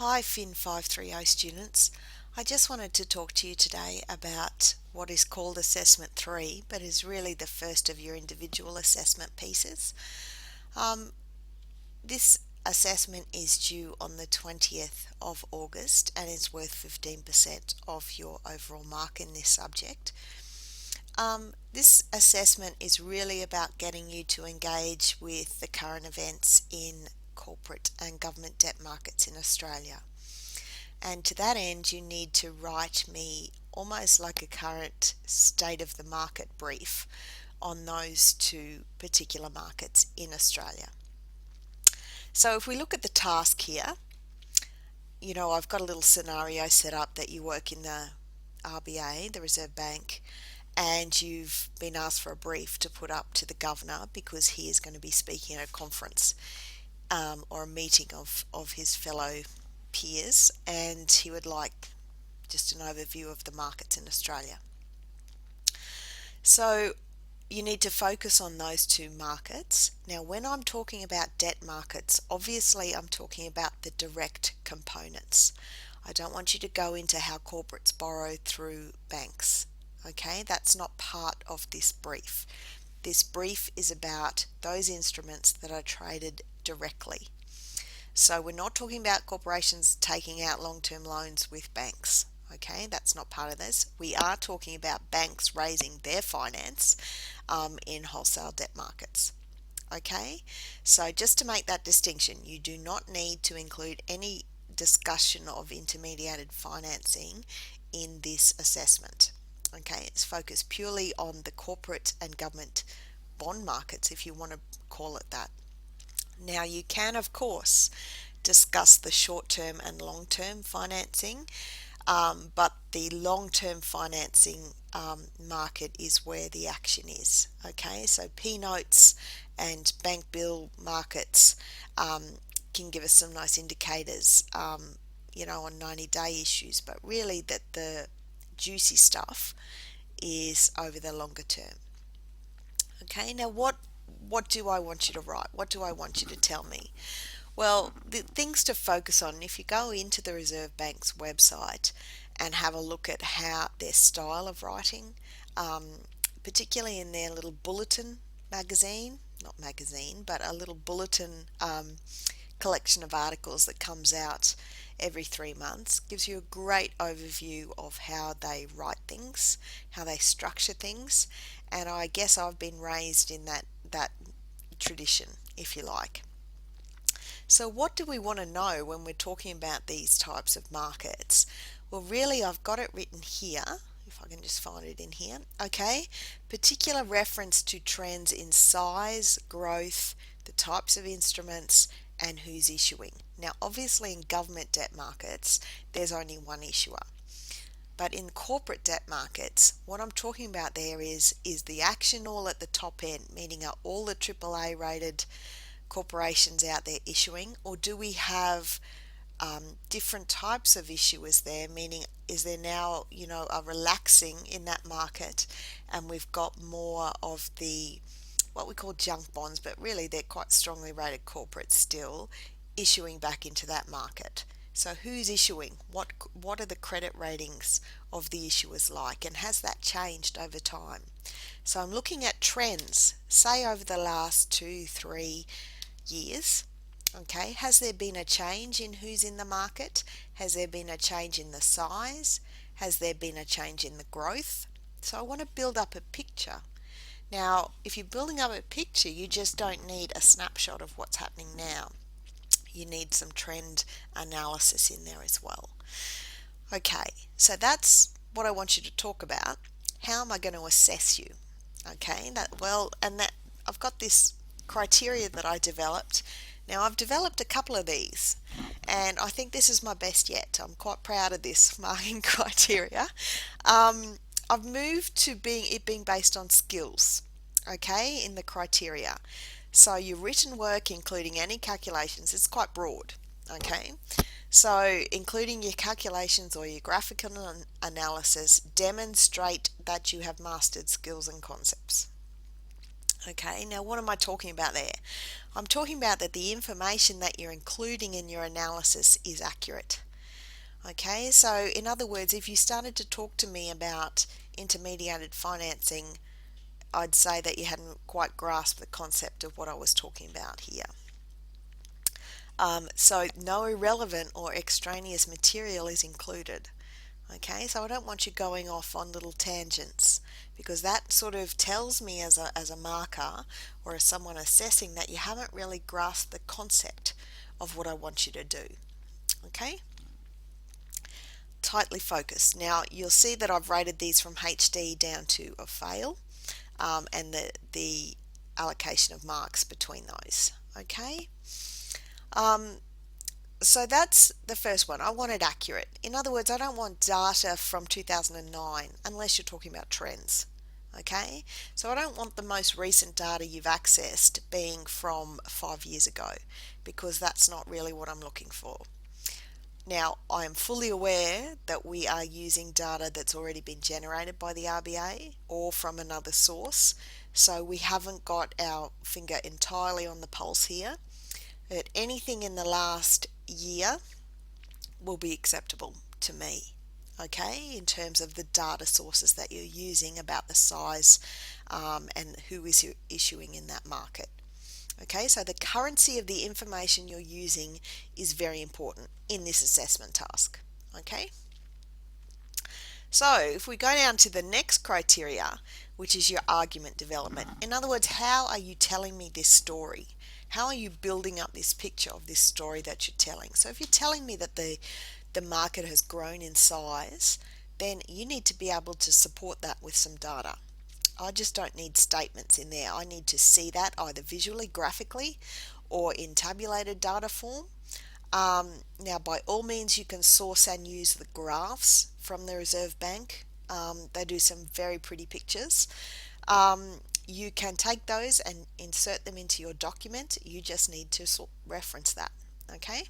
Hi FIN530 students. I just wanted to talk to you today about what is called Assessment 3 but is really the first of your individual assessment pieces. This assessment is due on the 20th of August and is worth 15% of your overall mark in this subject. This assessment is really about getting you to engage with the current events in corporate and government debt markets in Australia. And to that end, you need to write me almost like a current state of the market brief on those two particular markets in Australia. So if we look at the task here, I've got a little scenario set up that you work in the RBA, the Reserve Bank, and you've been asked for a brief to put up to the governor because he is going to be speaking at a conference or a meeting of his fellow peers, and he would like just an overview of the markets in Australia. So you need to focus on those two markets. Now, when I'm talking about debt markets, obviously I'm talking about the direct components. I don't want you to go into how corporates borrow through banks. Okay, that's not part of this brief. This brief is about those instruments that are traded directly. So we're not talking about corporations taking out long-term loans with banks. Okay, that's not part of this. We are talking about banks raising their finance in wholesale debt markets. Okay, so just to make that distinction, you do not need to include any discussion of intermediated financing in this assessment. Okay, it's focused purely on the corporate and government bond markets, if you want to call it that. Now, you can, of course, discuss the short-term and long-term financing, but the long-term financing market is where the action is. Okay, so P notes and bank bill markets can give us some nice indicators, on 90-day issues, but really that the juicy stuff is over the longer term. Okay, now what do I want you to write? What do I want you to tell me? Well, the things to focus on, if you go into the Reserve Bank's website and have a look at how their style of writing, particularly in their little bulletin magazine, not magazine, but a little bulletin collection of articles that comes out every 3 months, gives you a great overview of how they write things, how they structure things, and I guess I've been raised in that tradition, if you like. So what do we want to know when we're talking about these types of markets? Well, really, I've got it written here, if I can just find it in here. Okay, particular reference to trends in size, growth, the types of instruments, and who's issuing. Now, obviously in government debt markets, there's only one issuer. But in corporate debt markets, what I'm talking about there is the action all at the top end, meaning are all the AAA rated corporations out there issuing, or do we have different types of issuers there, meaning is there now a relaxing in that market, and we've got more of the what we call junk bonds, but really they're quite strongly rated corporates still issuing back into that market. So who's issuing? What are the credit ratings of the issuers like, and has that changed over time? So I'm looking at trends, say over the last 2-3 years. Okay, has there been a change in who's in the market? Has there been a change in the size? Has there been a change in the growth? So I want to build up a picture. Now, if you're building up a picture, you just don't need a snapshot of what's happening now. You need some trend analysis in there as well. Okay, so that's what I want you to talk about. How am I going to assess you? Okay, I've got this criteria that I developed. Now, I've developed a couple of these, and I think this is my best yet. I'm quite proud of this marking criteria. I've moved to it being based on skills, okay, in the criteria. So your written work, including any calculations, it's quite broad, okay. So including your calculations or your graphical analysis, demonstrate that you have mastered skills and concepts. Okay, now what am I talking about there? I'm talking about that the information that you're including in your analysis is accurate. Okay, so in other words, if you started to talk to me about intermediated financing, I'd say that you hadn't quite grasped the concept of what I was talking about here. So no irrelevant or extraneous material is included. Okay, so I don't want you going off on little tangents, because that sort of tells me as a marker or as someone assessing that you haven't really grasped the concept of what I want you to do. Okay, tightly focused. Now you'll see that I've rated these from HD down to a fail, and the allocation of marks between those. Okay. So that's the first one. I want it accurate. In other words, I don't want data from 2009 unless you're talking about trends. Okay, so I don't want the most recent data you've accessed being from 5 years ago, because that's not really what I'm looking for. Now, I am fully aware that we are using data that's already been generated by the RBA or from another source, so we haven't got our finger entirely on the pulse here. But anything in the last year will be acceptable to me, okay, in terms of the data sources that you're using about the size and who is issuing in that market. Okay, so the currency of the information you're using is very important in this assessment task. Okay, so if we go down to the next criteria, which is your argument development. In other words, how are you telling me this story? How are you building up this picture of this story that you're telling? So if you're telling me that the market has grown in size, then you need to be able to support that with some data. I just don't need statements in there. I need to see that either visually, graphically, or in tabulated data form. Now, by all means, you can source and use the graphs from the Reserve Bank. They do some very pretty pictures. You can take those and insert them into your document. You just need to reference that. Okay.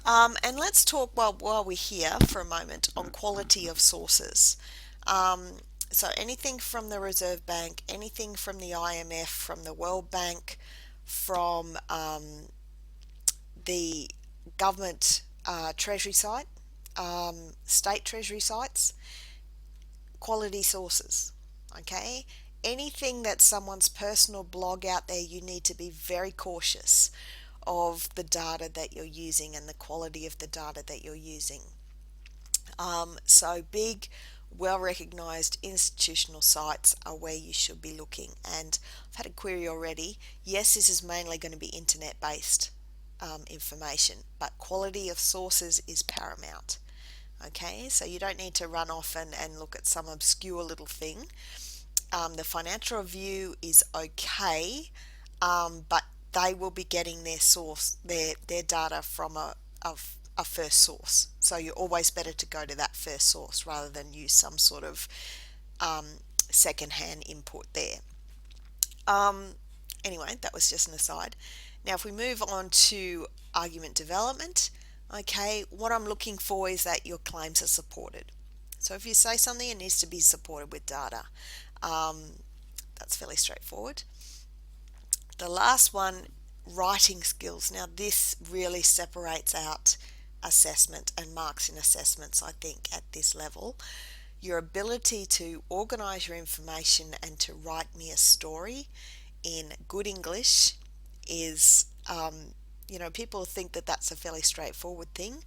And let's talk while we're here for a moment on quality of sources. So anything from the Reserve Bank, anything from the IMF, from the World Bank, from the government treasury site, state treasury sites, quality sources. Okay, anything that's someone's personal blog out there, you need to be very cautious of the data that you're using and the quality of the data that you're using. So big, well-recognized institutional sites are where you should be looking. And I've had a query already. Yes, this is mainly going to be internet-based information, but quality of sources is paramount. Okay, so you don't need to run off and look at some obscure little thing. The Financial Review is okay, but they will be getting their source, their data from a first source. So you're always better to go to that first source rather than use some sort of second-hand input there. Anyway, that was just an aside. Now, if we move on to argument development, okay, what I'm looking for is that your claims are supported. So if you say something, it needs to be supported with data. That's fairly straightforward. The last one, writing skills. Now, this really separates out assessment and marks in assessments, I think, at this level. Your ability to organize your information and to write me a story in good English is, people think that that's a fairly straightforward thing.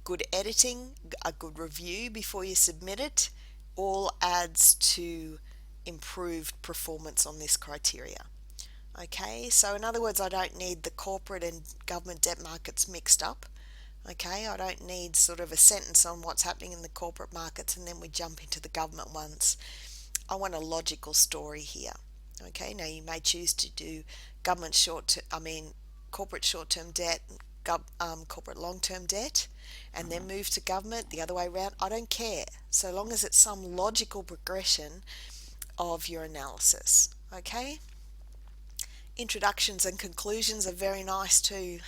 Good editing, a good review before you submit it, all adds to improved performance on this criteria. Okay, so in other words, I don't need the corporate and government debt markets mixed up. Okay, I don't need sort of a sentence on what's happening in the corporate markets and then we jump into the government ones. I want a logical story here. Okay, now you may choose to do corporate short-term debt, corporate long-term debt, and then move to government the other way around. I don't care, so long as it's some logical progression of your analysis. Okay, introductions and conclusions are very nice too.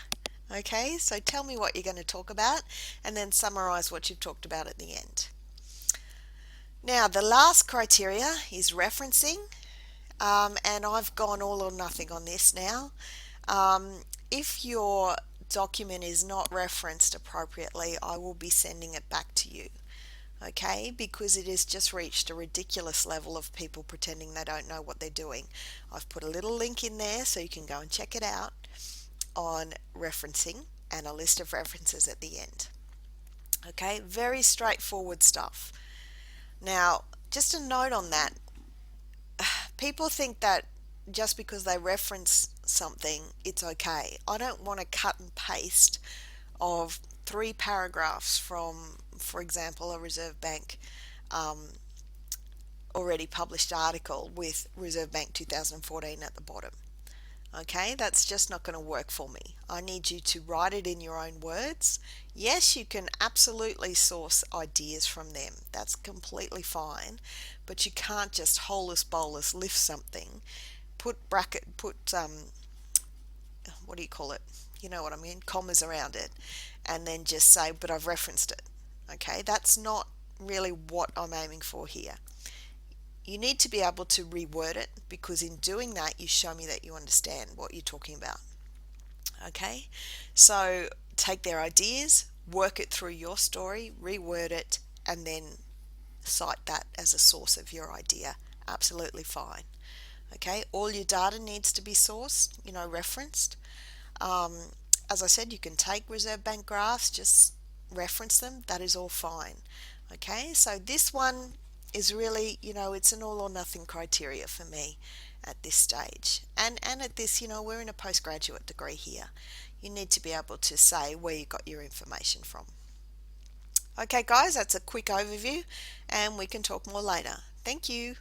Okay, so tell me what you're going to talk about and then summarize what you've talked about at the end. Now, the last criteria is referencing. And I've gone all or nothing on this now. If your document is not referenced appropriately, I will be sending it back to you. Okay, because it has just reached a ridiculous level of people pretending they don't know what they're doing. I've put a little link in there so you can go and check it out on referencing and a list of references at the end. Okay, very straightforward stuff. Now, just a note on that, people think that just because they reference something, it's okay. I don't want to cut and paste of 3 paragraphs from, for example, a Reserve Bank already published article with Reserve Bank 2014 at the bottom. Okay, that's just not going to work for me. I need you to write it in your own words. Yes, you can absolutely source ideas from them. That's completely fine. But you can't just holus bolus lift something, put what do you call it? You know what I mean? Commas around it, and then just say, but I've referenced it. Okay, that's not really what I'm aiming for here. You need to be able to reword it, because in doing that you show me that you understand what you're talking about. Okay, so take their ideas, work it through your story, reword it, and then cite that as a source of your idea. Absolutely fine. Okay, all your data needs to be sourced, referenced. As I said, you can take Reserve Bank graphs, just reference them. That is all fine. Okay, so this one is really, it's an all or nothing criteria for me at this stage. And at this, we're in a postgraduate degree here. You need to be able to say where you got your information from. Okay, guys, that's a quick overview, and we can talk more later. Thank you.